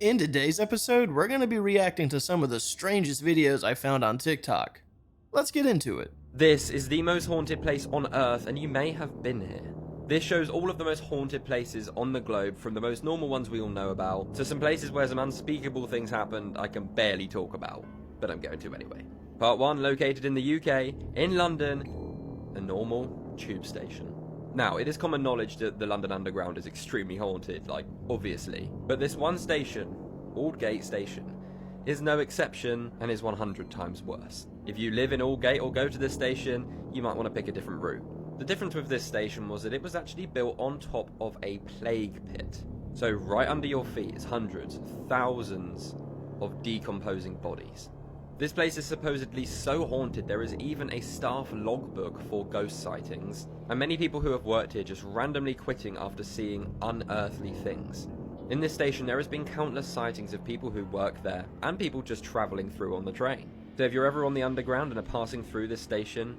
In today's episode, we're going to be reacting to some of the strangest videos I found on TikTok. Let's get into it. This is the most haunted place on Earth, and you may have been here. This shows all of the most haunted places on the globe, from the most normal ones we all know about, to some places where some unspeakable things happened I can barely talk about, but I'm going to anyway. Part 1, located in the UK, in London, a normal tube station. Now, it is common knowledge that the London Underground is extremely haunted, like, obviously. But this one station, Aldgate Station, is no exception and is 100 times worse. If you live in Aldgate or go to this station, you might want to pick a different route. The difference with this station was that it was actually built on top of a plague pit. So right under your feet is hundreds, thousands of decomposing bodies. This place is supposedly so haunted there is even a staff logbook for ghost sightings, and many people who have worked here just randomly quitting after seeing unearthly things. In this station there has been countless sightings of people who work there, and people just travelling through on the train. So if you're ever on the underground and are passing through this station,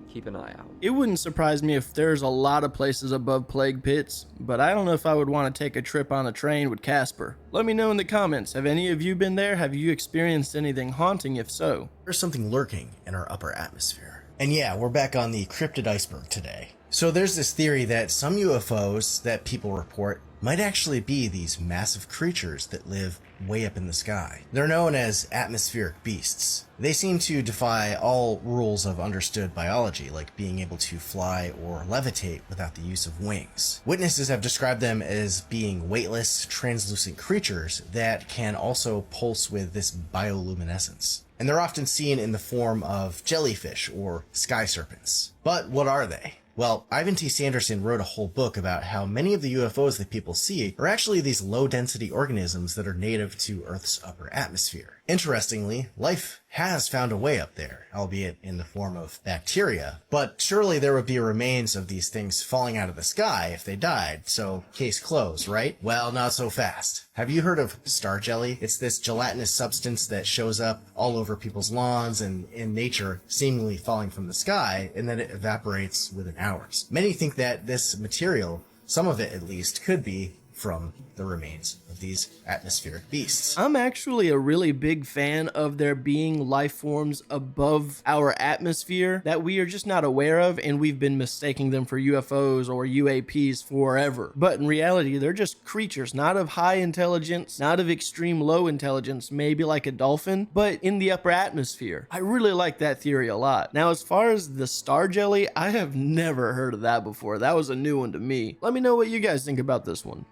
keep an eye out. It wouldn't surprise me if there's a lot of places above plague pits, but I don't know if I would want to take a trip on a train with Casper. Let me know in the comments, have any of you been there? Have you experienced anything haunting? If so, there's something lurking in our upper atmosphere. And yeah, we're back on the cryptid iceberg today. So there's this theory that some UFOs that people report might actually be these massive creatures that live way up in the sky. They're known as atmospheric beasts. They seem to defy all rules of understood biology, like being able to fly or levitate without the use of wings. Witnesses have described them as being weightless, translucent creatures that can also pulse with this bioluminescence. And they're often seen in the form of jellyfish or sky serpents. But what are they? Well, Ivan T. Sanderson wrote a whole book about how many of the UFOs that people see are actually these low-density organisms that are native to Earth's upper atmosphere. Interestingly, life has found a way up there, albeit in the form of bacteria, but surely there would be remains of these things falling out of the sky if they died, so case closed, right? Well, not so fast. Have you heard of star jelly? It's this gelatinous substance that shows up all over people's lawns and in nature, seemingly falling from the sky, and then it evaporates within hours. Many think that this material, some of it at least, could be from the remains of these atmospheric beasts. I'm actually a really big fan of there being life forms above our atmosphere that we are just not aware of, and we've been mistaking them for UFOs or UAPs forever. But in reality, they're just creatures, not of high intelligence, not of extreme low intelligence, maybe like a dolphin, but in the upper atmosphere. I really like that theory a lot. Now, as far as the star jelly, I have never heard of that before. That was a new one to me. Let me know what you guys think about this one.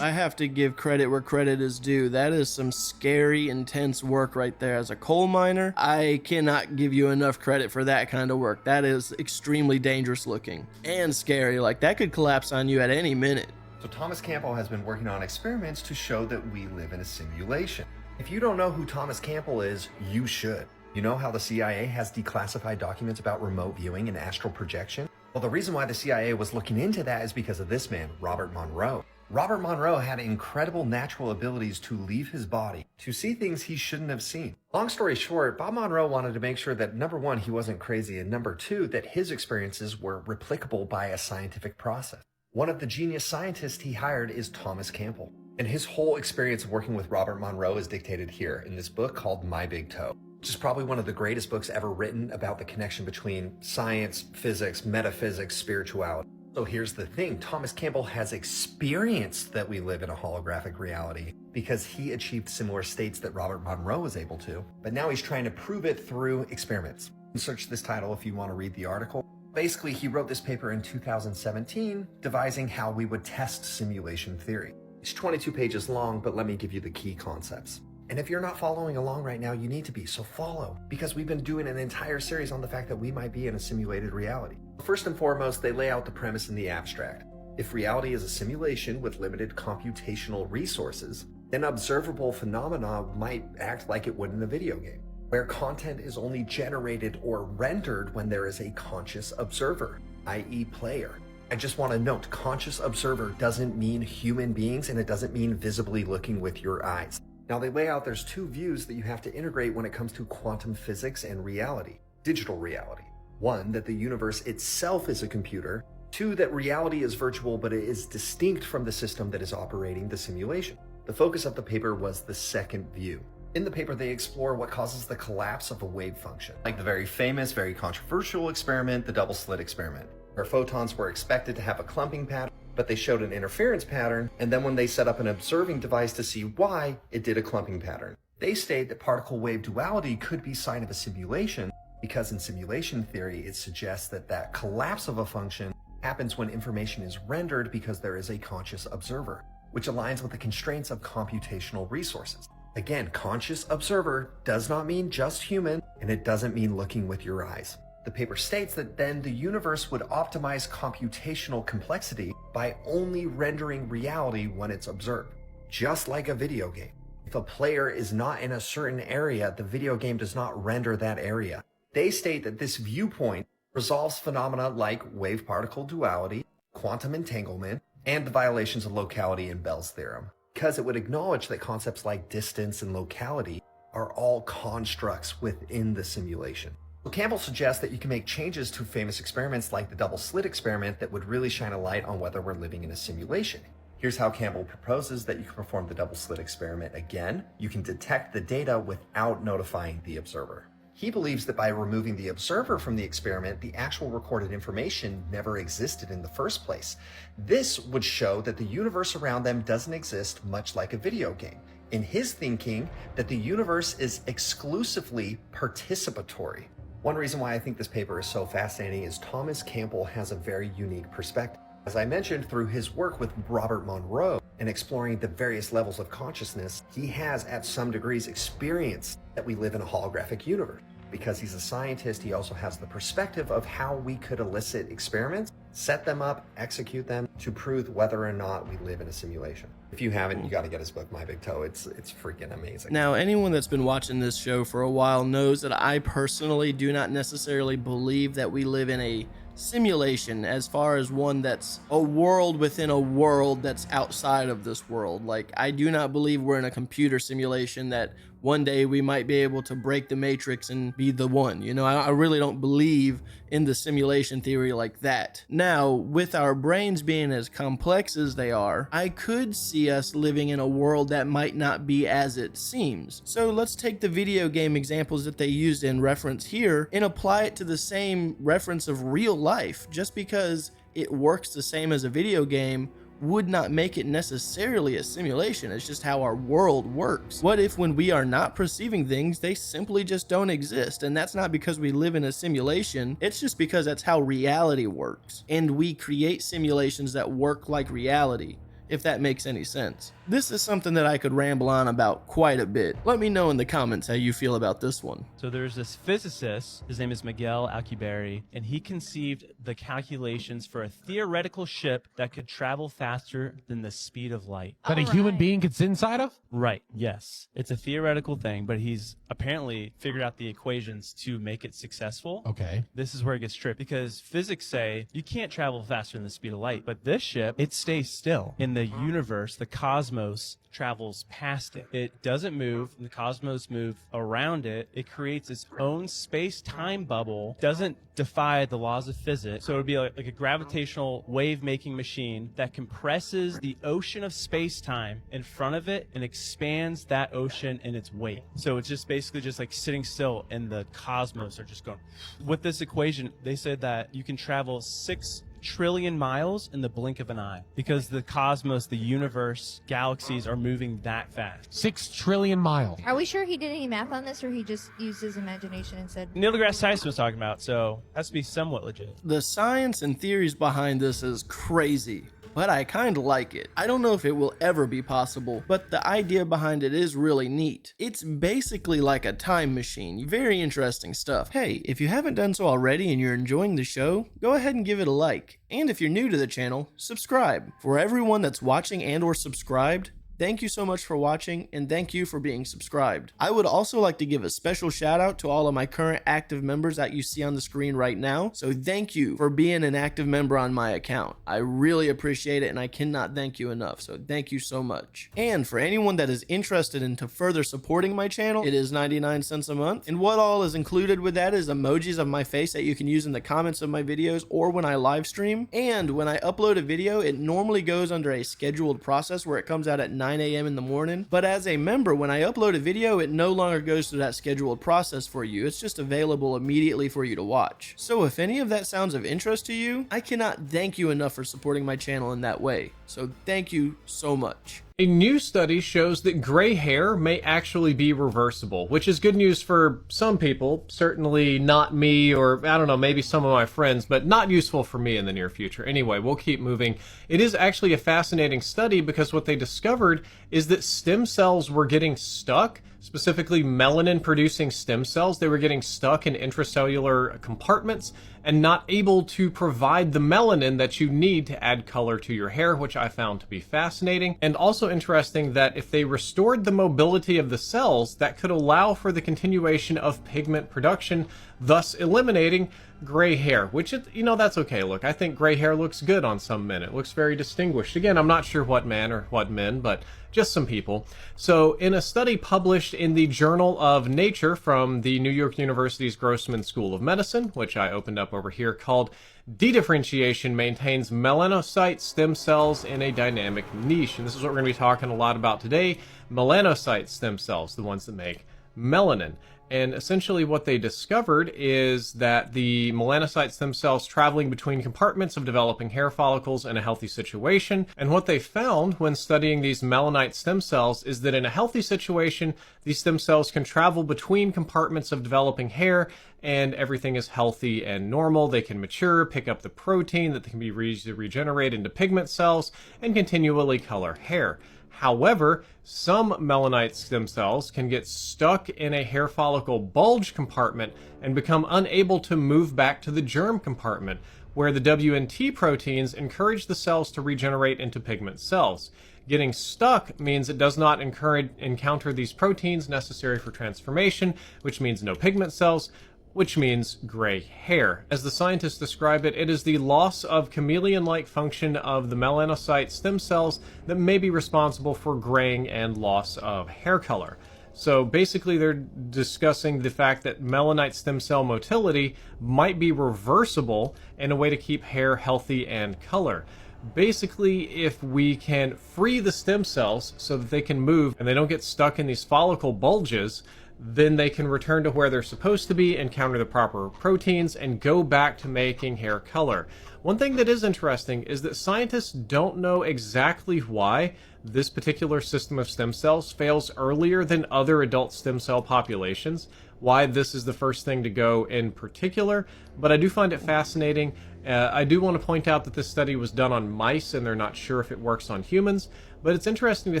I have to give credit where credit is due. That is some scary, intense work right there. As a coal miner, I cannot give you enough credit for that kind of work. That is extremely dangerous looking and scary. Like, that could collapse on you at any minute. So Thomas Campbell has been working on experiments to show that we live in a simulation. If you don't know who Thomas Campbell is, you should. You know how the CIA has declassified documents about remote viewing and astral projection? Well, the reason why the CIA was looking into that is because of this man, Robert Monroe. Robert Monroe had incredible natural abilities to leave his body, to see things he shouldn't have seen. Long story short, Bob Monroe wanted to make sure that number one, he wasn't crazy, and number two, that his experiences were replicable by a scientific process. One of the genius scientists he hired is Thomas Campbell. And his whole experience working with Robert Monroe is dictated here in this book called My Big Toe, which is probably one of the greatest books ever written about the connection between science, physics, metaphysics, spirituality. So here's the thing, Thomas Campbell has experienced that we live in a holographic reality because he achieved similar states that Robert Monroe was able to, but now he's trying to prove it through experiments. Search this title if you want to read the article. Basically, he wrote this paper in 2017, devising how we would test simulation theory. It's 22 pages long, but let me give you the key concepts. And if you're not following along right now, you need to be, so follow, because we've been doing an entire series on the fact that we might be in a simulated reality. First and foremost, they lay out the premise in the abstract. If reality is a simulation with limited computational resources, then observable phenomena might act like it would in a video game, where content is only generated or rendered when there is a conscious observer, i.e. player. I just want to note, conscious observer doesn't mean human beings, and it doesn't mean visibly looking with your eyes. Now they lay out there's two views that you have to integrate when it comes to quantum physics and reality, digital reality. One, that the universe itself is a computer. Two, that reality is virtual, but it is distinct from the system that is operating the simulation. The focus of the paper was the second view. In the paper, they explore what causes the collapse of a wave function, like the very famous, very controversial experiment, the double slit experiment, where photons were expected to have a clumping pattern, but they showed an interference pattern, and then when they set up an observing device to see why, it did a clumping pattern. They state that particle-wave duality could be sign of a simulation, because in simulation theory, it suggests that that collapse of a function happens when information is rendered because there is a conscious observer, which aligns with the constraints of computational resources. Again, conscious observer does not mean just human, and it doesn't mean looking with your eyes. The paper states that then the universe would optimize computational complexity by only rendering reality when it's observed, just like a video game. If a player is not in a certain area, the video game does not render that area. They state that this viewpoint resolves phenomena like wave-particle duality, quantum entanglement, and the violations of locality in Bell's theorem, because it would acknowledge that concepts like distance and locality are all constructs within the simulation. So Campbell suggests that you can make changes to famous experiments like the double slit experiment that would really shine a light on whether we're living in a simulation. Here's how Campbell proposes that you can perform the double slit experiment again. You can detect the data without notifying the observer. He believes that by removing the observer from the experiment, the actual recorded information never existed in the first place. This would show that the universe around them doesn't exist, much like a video game. In his thinking, that the universe is exclusively participatory. One reason why I think this paper is so fascinating is Thomas Campbell has a very unique perspective. As I mentioned, through his work with Robert Monroe and exploring the various levels of consciousness, he has at some degrees experienced that we live in a holographic universe. Because he's a scientist, he also has the perspective of how we could elicit experiments, set them up, execute them to prove whether or not we live in a simulation. If you haven't, you got to get his book, My Big Toe. It's freaking amazing. Now, anyone that's been watching this show for a while knows that I personally do not necessarily believe that we live in a simulation, as far as one that's a world within a world that's outside of this world. Like, I do not believe we're in a computer simulation that one day we might be able to break the matrix and be the one. You know, I really don't believe in the simulation theory like that. Now, with our brains being as complex as they are, I could see us living in a world that might not be as it seems. So let's take the video game examples that they used in reference here and apply it to the same reference of real life. Just because it works the same as a video game would not make it necessarily a simulation. It's just how our world works. What if when we are not perceiving things, they simply just don't exist? And that's not because we live in a simulation, it's just because that's how reality works. And we create simulations that work like reality, if that makes any sense. This is something that I could ramble on about quite a bit. Let me know in the comments how you feel about this one. So there's this physicist, his name is Miguel Alcubierre, and he conceived the calculations for a theoretical ship that could travel faster than the speed of light. That a human being could sit inside of? Right, yes. It's a theoretical thing, but he's apparently figured out the equations to make it successful. Okay. This is where it gets tripped, because physics say you can't travel faster than the speed of light, but this ship, it stays still. In the universe, the cosmos travels past it. It doesn't move, and the cosmos move around it. It creates its own space-time bubble, doesn't defy the laws of physics. So it would be like a gravitational wave-making machine that compresses the ocean of space-time in front of it and expands that ocean in its weight. So it's just basically just like sitting still, and the cosmos are just going. With this equation, they said that you can travel 6 trillion miles in the blink of an eye, because the cosmos, the universe, galaxies are moving that fast. 6 trillion miles. Are we sure he did any math on this, or he just used his imagination and said... Neil deGrasse Tyson was talking about, so it has to be somewhat legit. The science and theories behind this is crazy. but I kinda like it. I don't know if it will ever be possible, but the idea behind it is really neat. It's basically like a time machine. Very interesting stuff. Hey, if you haven't done so already and you're enjoying the show, go ahead and give it a like. And if you're new to the channel, subscribe. For everyone that's watching and or subscribed, thank you so much for watching, and thank you for being subscribed. I would also like to give a special shout out to all of my current active members that you see on the screen right now. So thank you for being an active member on my account. I really appreciate it, and I cannot thank you enough. So thank you so much. And for anyone that is interested into further supporting my channel, it is 99 cents a month. And what all is included with that is emojis of my face that you can use in the comments of my videos or when I live stream. And when I upload a video, it normally goes under a scheduled process where it comes out at 9 a.m. in the morning. But as a member, when I upload a video, it no longer goes through that scheduled process for you. It's just available immediately for you to watch. So if any of that sounds of interest to you, I cannot thank you enough for supporting my channel in that way. So thank you so much. A new study shows that gray hair may actually be reversible, which is good news for some people, certainly not me, or I don't know, maybe some of my friends, but not useful for me in the near future. Anyway, we'll keep moving. It is actually a fascinating study because what they discovered is that stem cells were getting stuck, specifically melanin producing stem cells. They were getting stuck in intracellular compartments and not able to provide the melanin that you need to add color to your hair, which I found to be fascinating. And also interesting that if they restored the mobility of the cells, that could allow for the continuation of pigment production, thus eliminating gray hair, which, that's okay. Look, I think gray hair looks good on some men. It looks very distinguished. Again, I'm not sure what man or what men, but just some people. So in a study published in the Journal of Nature from the New York University's Grossman School of Medicine, which I opened up over here, called "Dedifferentiation Maintains Melanocyte Stem Cells in a Dynamic Niche." And this is what we're going to be talking a lot about today. Melanocyte stem cells, the ones that make melanin. And essentially what they discovered is that the melanocyte stem cells traveling between compartments of developing hair follicles in a healthy situation. And what they found when studying these melanite stem cells is that in a healthy situation, these stem cells can travel between compartments of developing hair and everything is healthy and normal. They can mature, pick up the protein that can be regenerated into pigment cells, and continually color hair. However, some melanite stem cells can get stuck in a hair follicle bulge compartment and become unable to move back to the germ compartment, where the WNT proteins encourage the cells to regenerate into pigment cells. Getting stuck means it does not encounter these proteins necessary for transformation, which means no pigment cells, which means gray hair. As the scientists describe it, it is the loss of chameleon-like function of the melanocyte stem cells that may be responsible for graying and loss of hair color. So basically they're discussing the fact that melanite stem cell motility might be reversible in a way to keep hair healthy and color. Basically, if we can free the stem cells so that they can move and they don't get stuck in these follicle bulges, then they can return to where they're supposed to be, encounter the proper proteins, and go back to making hair color. One thing that is interesting is that scientists don't know exactly why this particular system of stem cells fails earlier than other adult stem cell populations, why this is the first thing to go in particular, but I do find it fascinating. I do want to point out that this study was done on mice and they're not sure if it works on humans, but it's interesting to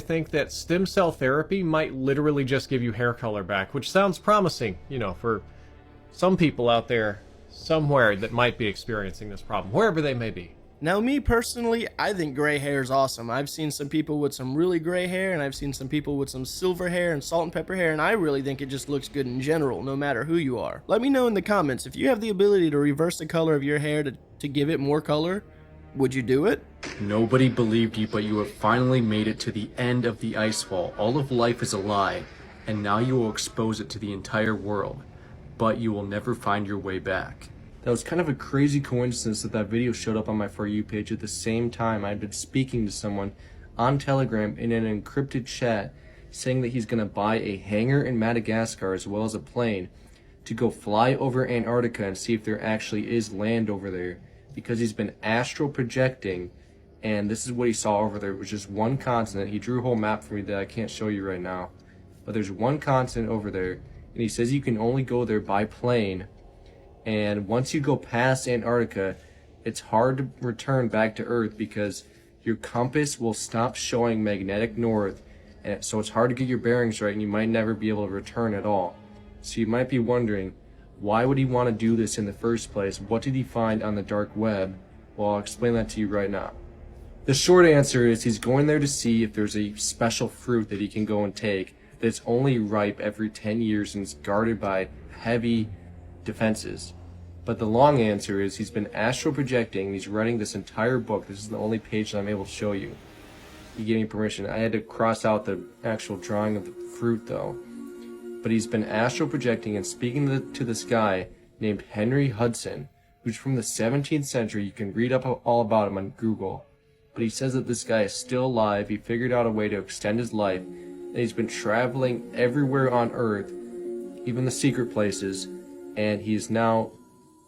think that stem cell therapy might literally just give you hair color back, which sounds promising, for some people out there somewhere that might be experiencing this problem, wherever they may be. Now, me personally, I think gray hair is awesome. I've seen some people with some really gray hair, and I've seen some people with some silver hair and salt and pepper hair, and I really think it just looks good in general, no matter who you are. Let me know in the comments, if you have the ability to reverse the color of your hair to give it more color, would you do it? Nobody believed you, but you have finally made it to the end of the ice wall. All of life is a lie, and now you will expose it to the entire world, but you will never find your way back. That was kind of a crazy coincidence that video showed up on my For You page at the same time I'd been speaking to someone on Telegram in an encrypted chat saying that he's going to buy a hangar in Madagascar as well as a plane to go fly over Antarctica and see if there actually is land over there, because he's been astral projecting, and this is what he saw over there. It was just one continent. He drew a whole map for me that I can't show you right now, but there's one continent over there, and he says you can only go there by plane. And once you go past Antarctica, it's hard to return back to Earth because your compass will stop showing magnetic north, and so it's hard to get your bearings right and you might never be able to return at all. So you might be wondering, why would he want to do this in the first place? What did he find on the dark web? Well, I'll explain that to you right now. The short answer is he's going there to see if there's a special fruit that he can go and take that's only ripe every 10 years and is guarded by heavy defenses. But the long answer is he's been astral projecting, and he's writing this entire book. This is the only page that I'm able to show you. He gave me permission. I had to cross out the actual drawing of the fruit though. But he's been astral projecting and speaking to this guy named Henry Hudson, who's from the 17th century. You can read up all about him on Google. But he says that this guy is still alive. He figured out a way to extend his life, and he's been traveling everywhere on Earth, even the secret places, and he's now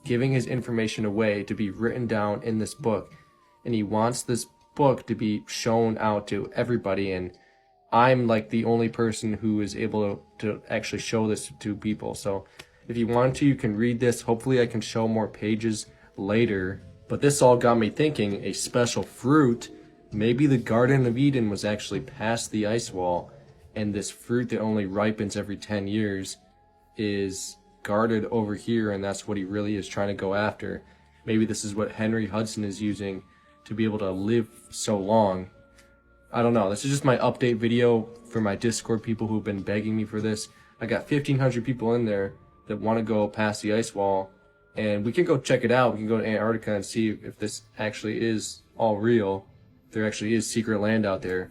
giving his information away to be written down in this book. And he wants this book to be shown out to everybody, and I'm like the only person who is able to actually show this to people. So if you want to, you can read this. Hopefully I can show more pages later. But this all got me thinking, a special fruit, maybe the Garden of Eden was actually past the ice wall, and this fruit that only ripens every 10 years is guarded over here, and that's what he really is trying to go after. Maybe this is what Henry Hudson is using to be able to live so long. I don't know. This is just my update video for my Discord people who've been begging me for this. I got 1,500 people in there that want to go past the ice wall, and we can go check it out. We can go to Antarctica and see if this actually is all real. There actually is secret land out there.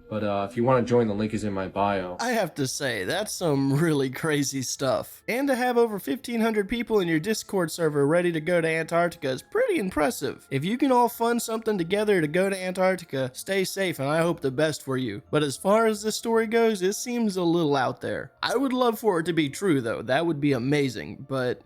But if you want to join, the link is in my bio. I have to say, that's some really crazy stuff. And to have over 1,500 people in your Discord server ready to go to Antarctica is pretty impressive. If you can all fund something together to go to Antarctica, stay safe and I hope the best for you. But as far as this story goes, it seems a little out there. I would love for it to be true though, that would be amazing, but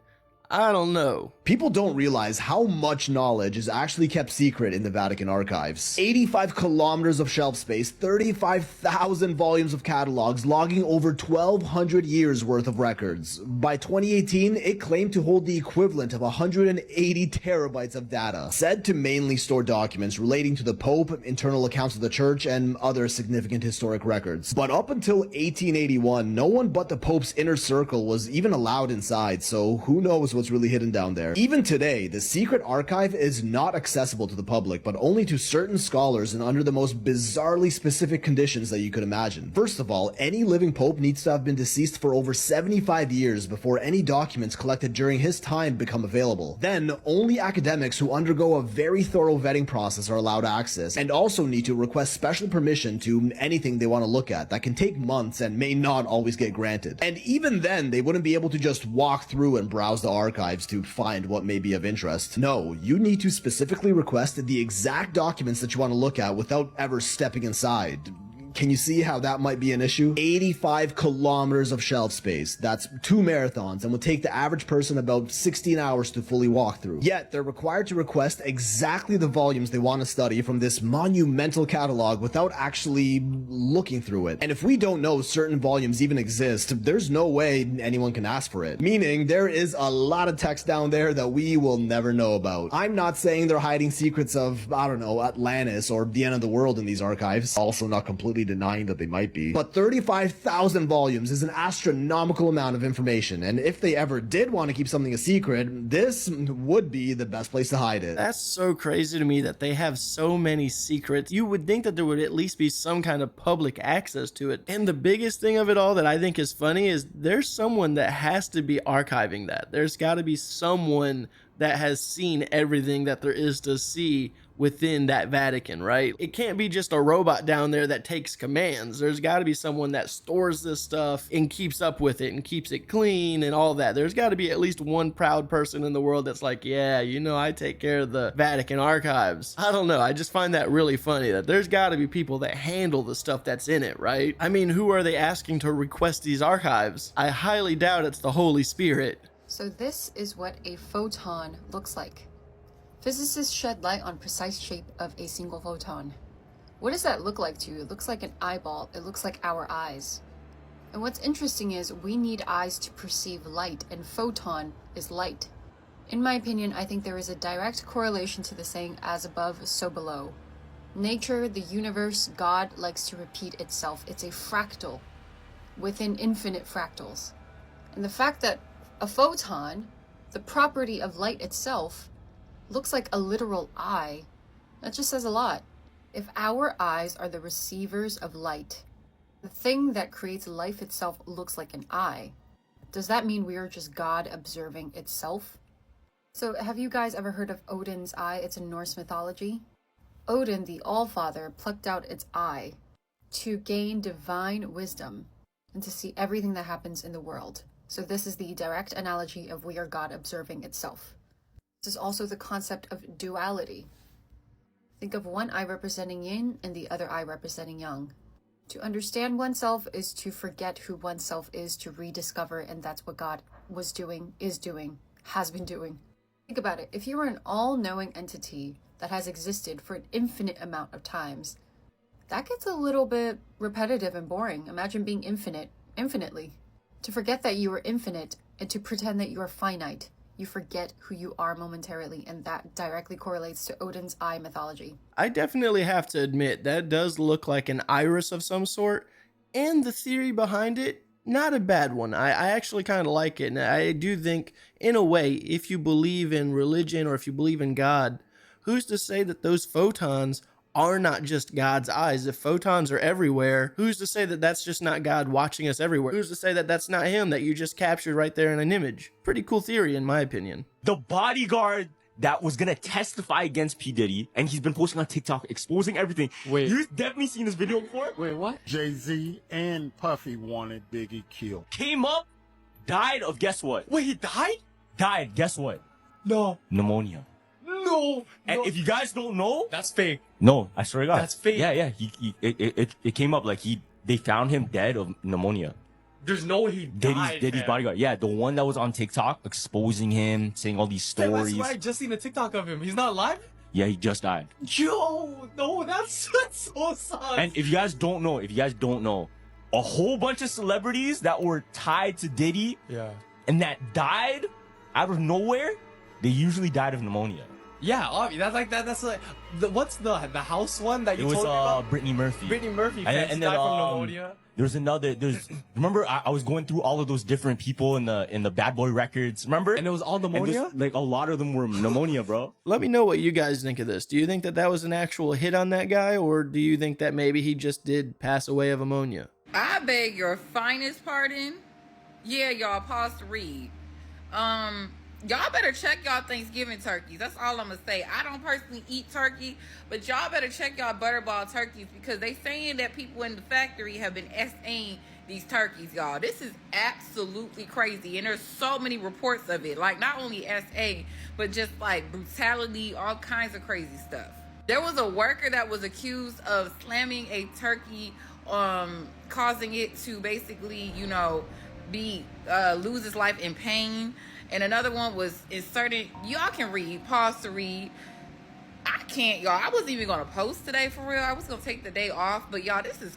I don't know. People don't realize how much knowledge is actually kept secret in the Vatican archives. 85 kilometers of shelf space, 35,000 volumes of catalogs, logging over 1,200 years worth of records. By 2018, it claimed to hold the equivalent of 180 terabytes of data, said to mainly store documents relating to the Pope, internal accounts of the Church, and other significant historic records. But up until 1881, no one but the Pope's inner circle was even allowed inside, so who knows what's really hidden down there. Even today, the secret archive is not accessible to the public, but only to certain scholars and under the most bizarrely specific conditions that you could imagine. First of all, any living pope needs to have been deceased for over 75 years before any documents collected during his time become available. Then, only academics who undergo a very thorough vetting process are allowed access, and also need to request special permission to anything they want to look at. That can take months and may not always get granted. And even then, they wouldn't be able to just walk through and browse the archives to find what may be of interest. No, you need to specifically request the exact documents that you want to look at without ever stepping inside. Can you see how that might be an issue? 85 kilometers of shelf space. That's 2 marathons and would take the average person about 16 hours to fully walk through. Yet, they're required to request exactly the volumes they want to study from this monumental catalog without actually looking through it. And if we don't know certain volumes even exist, there's no way anyone can ask for it. Meaning, there is a lot of text down there that we will never know about. I'm not saying they're hiding secrets of, I don't know, Atlantis or the end of the world in these archives. Also not completely denying that they might be. But 35,000 volumes is an astronomical amount of information, and if they ever did want to keep something a secret, this would be the best place to hide it. That's so crazy to me that they have so many secrets. You would think that there would at least be some kind of public access to it. And the biggest thing of it all that I think is funny is there's someone that has to be archiving that. There's got to be someone that has seen everything that there is to see within that Vatican, right? It can't be just a robot down there that takes commands. There's got to be someone that stores this stuff and keeps up with it and keeps it clean and all that. There's got to be at least one proud person in the world that's like, yeah, you know, I take care of the Vatican archives. I don't know. I just find that really funny that there's got to be people that handle the stuff that's in it, right? I mean, who are they asking to request these archives? I highly doubt it's the Holy Spirit. So this is what a photon looks like. Physicists shed light on precise shape of a single photon. What does that look like to you? It looks like an eyeball. It looks like our eyes. And what's interesting is we need eyes to perceive light, and photon is light. In my opinion, I think there is a direct correlation to the saying, as above, so below. Nature, the universe, God likes to repeat itself. It's a fractal within infinite fractals. And the fact that a photon, the property of light itself, looks like a literal eye, that just says a lot. If our eyes are the receivers of light, the thing that creates life itself looks like an eye, does that mean we are just God observing itself? So have you guys ever heard of Odin's eye? It's in Norse mythology. Odin, the Allfather, plucked out its eye to gain divine wisdom and to see everything that happens in the world. So this is the direct analogy of we are God observing itself. This is also the concept of duality. Think of one eye representing yin and the other eye representing yang. To understand oneself is to forget who oneself is, to rediscover, and that's what God was doing, is doing, has been doing. Think about it. If you were an all-knowing entity that has existed for an infinite amount of times, that gets a little bit repetitive and boring. Imagine being infinite, infinitely. To forget that you are infinite and to pretend that you are finite, you forget who you are momentarily, and that directly correlates to Odin's eye mythology. I definitely have to admit that does look like an iris of some sort, and the theory behind it, not a bad one. I actually kind of like it, and I do think, in a way, if you believe in religion or if you believe in God, who's to say that those photons are not just God's eyes? If photons are everywhere, who's to say that that's just not God watching us everywhere? Who's to say that that's not him that you just captured right there in an image? Pretty cool theory, in my opinion. The bodyguard that was gonna testify against P. Diddy, and he's been posting on TikTok, exposing everything. Wait. You've definitely seen this video before? Wait, what? Jay-Z and Puffy wanted Biggie killed. Came up, died of guess what? Wait, he died? Died, guess what? No. Pneumonia. No. And if you guys don't know, that's fake. No, I swear to God. That's fake. Yeah. It came up like they found him dead of pneumonia. There's no way he died. Diddy's bodyguard. Yeah, the one that was on TikTok exposing him, saying all these stories. I just seen a TikTok of him. He's not alive? Yeah, he just died. Yo, no, that's so sad. And if you guys don't know, a whole bunch of celebrities that were tied to Diddy, and that died out of nowhere, they usually died of pneumonia. Yeah, obviously. That's like what's the house one that you told me about? It was Brittany Murphy. Brittany Murphy, and then, died from pneumonia. Remember I was going through all of those different people in the Bad Boy records, remember? And it was all pneumonia? Like a lot of them were pneumonia, bro. Let me know what you guys think of this. Do you think that that was an actual hit on that guy, or do you think that maybe he just did pass away of ammonia? I beg your finest pardon. Yeah, y'all, pause to read. Y'all better check y'all Thanksgiving turkeys. That's all I'm gonna say. I don't personally eat turkey, but y'all better check y'all butterball turkeys, because they saying that people in the factory have been SAing these turkeys, y'all. This is absolutely crazy, and there's so many reports of it. Like, not only SA, but just like brutality, all kinds of crazy stuff. There was a worker that was accused of slamming a turkey, causing it to basically, lose its life in pain. And another one was inserting, y'all can read, pause to read. I can't, y'all. I wasn't even going to post today for real. I was going to take the day off. But y'all, this is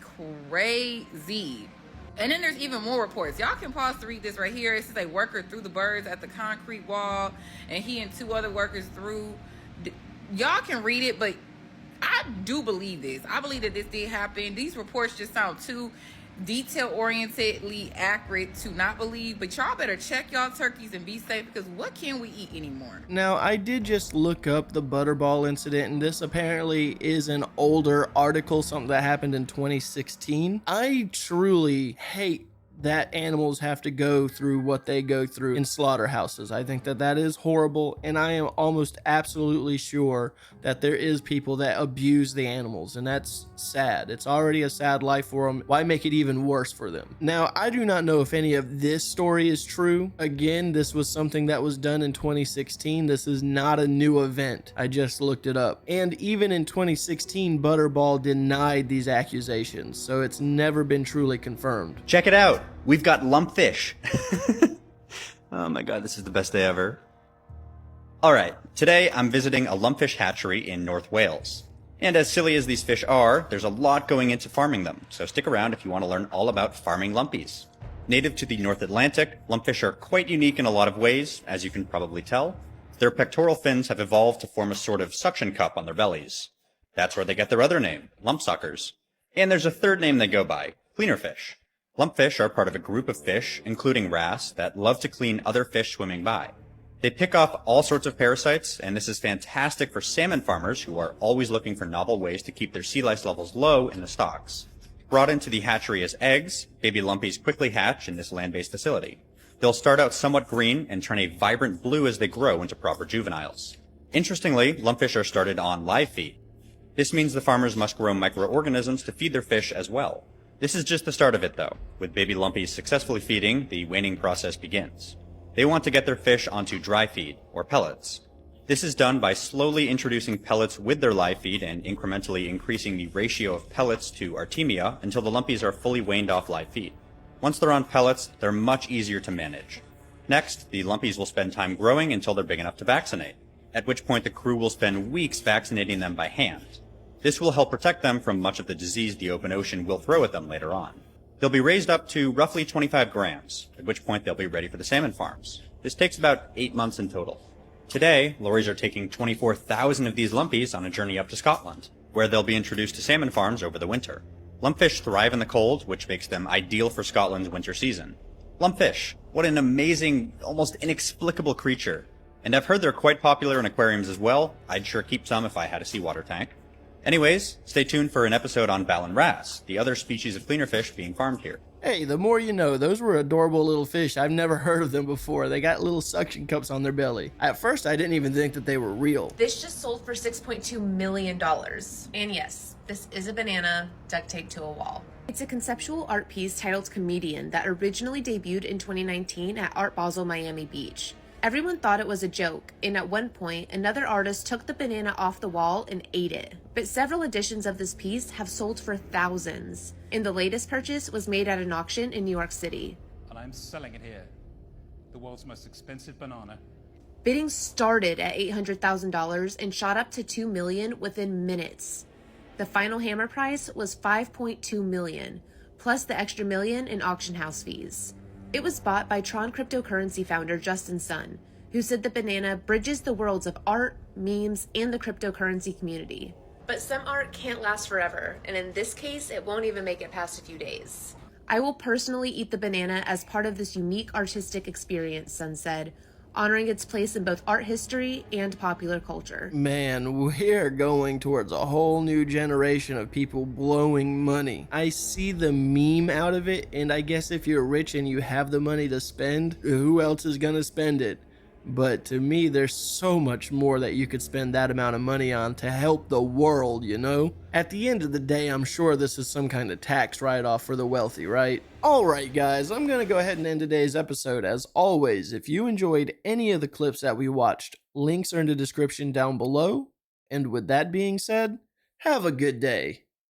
crazy. And then there's even more reports. Y'all can pause to read this right here. It says a worker threw the birds at the concrete wall, and he and two other workers threw. Y'all can read it, but I do believe this. I believe that this did happen. These reports just sound too detail-orientedly accurate to not believe, but y'all better check y'all turkeys and be safe, because what can we eat anymore? Now, I did just look up the Butterball incident, and this apparently is an older article, something that happened in 2016. I truly hate that animals have to go through what they go through in slaughterhouses. I think that that is horrible, and I am almost absolutely sure that there is people that abuse the animals, and that's sad. It's already a sad life for them. Why make it even worse for them? Now, I do not know if any of this story is true. Again, this was something that was done in 2016. This is not a new event. I just looked it up. And even in 2016, Butterball denied these accusations, so it's never been truly confirmed. Check it out. We've got Lumpfish. Oh my god, this is the best day ever. Alright, today I'm visiting a lumpfish hatchery in North Wales. And as silly as these fish are, there's a lot going into farming them, so stick around if you want to learn all about farming lumpies. Native to the North Atlantic, lumpfish are quite unique in a lot of ways, as you can probably tell. Their pectoral fins have evolved to form a sort of suction cup on their bellies. That's where they get their other name, lumpsuckers. And there's a third name they go by, cleanerfish. Lumpfish are part of a group of fish, including wrasse, that love to clean other fish swimming by. They pick off all sorts of parasites, and this is fantastic for salmon farmers who are always looking for novel ways to keep their sea lice levels low in the stocks. Brought into the hatchery as eggs, baby lumpies quickly hatch in this land-based facility. They'll start out somewhat green and turn a vibrant blue as they grow into proper juveniles. Interestingly, lumpfish are started on live feed. This means the farmers must grow microorganisms to feed their fish as well. This is just the start of it though. With baby lumpies successfully feeding, the weaning process begins. They want to get their fish onto dry feed, or pellets. This is done by slowly introducing pellets with their live feed and incrementally increasing the ratio of pellets to artemia until the lumpies are fully weaned off live feed. Once they're on pellets, they're much easier to manage. Next, the lumpies will spend time growing until they're big enough to vaccinate, at which point the crew will spend weeks vaccinating them by hand. This will help protect them from much of the disease the open ocean will throw at them later on. They'll be raised up to roughly 25 grams, at which point they'll be ready for the salmon farms. This takes about 8 months in total. Today, lorries are taking 24,000 of these lumpies on a journey up to Scotland, where they'll be introduced to salmon farms over the winter. Lumpfish thrive in the cold, which makes them ideal for Scotland's winter season. Lumpfish, what an amazing, almost inexplicable creature. And I've heard they're quite popular in aquariums as well. I'd sure keep some if I had a seawater tank. Anyways, stay tuned for an episode on Ballon wrasse, the other species of cleanerfish being farmed here. Hey, the more you know. Those were adorable little fish. I've never heard of them before. They got little suction cups on their belly. At first, I didn't even think that they were real. This just sold for $6.2 million. And yes, this is a banana duct taped to a wall. It's a conceptual art piece titled Comedian that originally debuted in 2019 at Art Basel Miami Beach. Everyone thought it was a joke, and at one point, another artist took the banana off the wall and ate it. But several editions of this piece have sold for thousands, and the latest purchase was made at an auction in New York City. And I'm selling it here. The world's most expensive banana. Bidding started at $800,000 and shot up to $2 million within minutes. The final hammer price was $5.2 million, plus the extra million in auction house fees. It was bought by Tron cryptocurrency founder Justin Sun, who said the banana bridges the worlds of art, memes, and the cryptocurrency community. But some art can't last forever, and in this case, it won't even make it past a few days. I will personally eat the banana as part of this unique artistic experience, Sun said, honoring its place in both art history and popular culture. Man, we're going towards a whole new generation of people blowing money. I see the meme out of it, and I guess if you're rich and you have the money to spend, who else is gonna spend it? But to me, there's so much more that you could spend that amount of money on to help the world, you know? At the end of the day, I'm sure this is some kind of tax write-off for the wealthy, right? Alright guys, I'm gonna go ahead and end today's episode. As always, if you enjoyed any of the clips that we watched, links are in the description down below. And with that being said, have a good day.